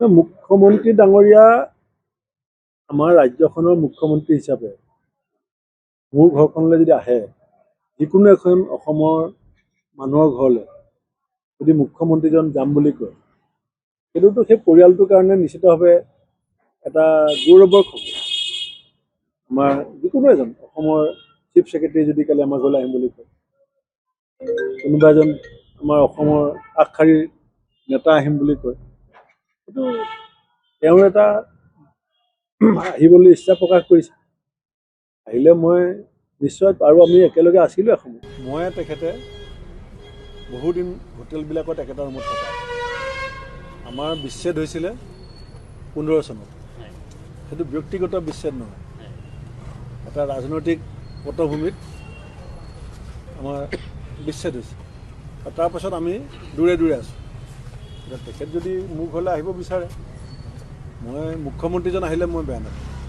মুখ্যমন্ত্ৰী ডাঙৰীয়া আমাৰ ৰাজ্যখনৰ মুখ্যমন্ত্ৰী হিচাপে মোৰ ঘৰখনলৈ যদি আহে, যিকোনো এখন অসমৰ মানুহৰ ঘৰলৈ যদি মুখ্যমন্ত্ৰীজন যাম বুলি কয়, সেইটোতো সেই পৰিয়ালটোৰ কাৰণে নিশ্চিতভাৱে এটা গৌৰৱৰ খবৰ। আমাৰ যিকোনো এজন অসমৰ চিফ ছেক্ৰেটাৰী যদি কালি আমাৰ ঘৰলৈ আহিম বুলি কয়, কোনোবা এজন আমাৰ অসমৰ আগশাৰীৰ নেতা আহিম বুলি কয়, সেইটো তেওঁৰ এটা আহিবলৈ ইচ্ছা প্ৰকাশ কৰিছে। আহিলে মই নিশ্চয়, আৰু আমি একেলগে আছিলোঁ এসময়ত। মই তেখেতে বহুদিন হোটেলবিলাকত একেটা ৰুমত থকা। আমাৰ বিচ্ছেদ হৈছিলে 15 চনত। সেইটো ব্যক্তিগত বিচ্ছেদ নহয়, এটা ৰাজনৈতিক পটভূমিত আমাৰ বিচ্ছেদ হৈছে। আৰু তাৰপাছত আমি দূৰে দূৰে আছোঁ। তেখেত যদি মোৰ ঘৰলৈ আহিব বিচাৰে, মই মুখ্যমন্ত্ৰীজন আহিলে মই বেয়া নাপাওঁ।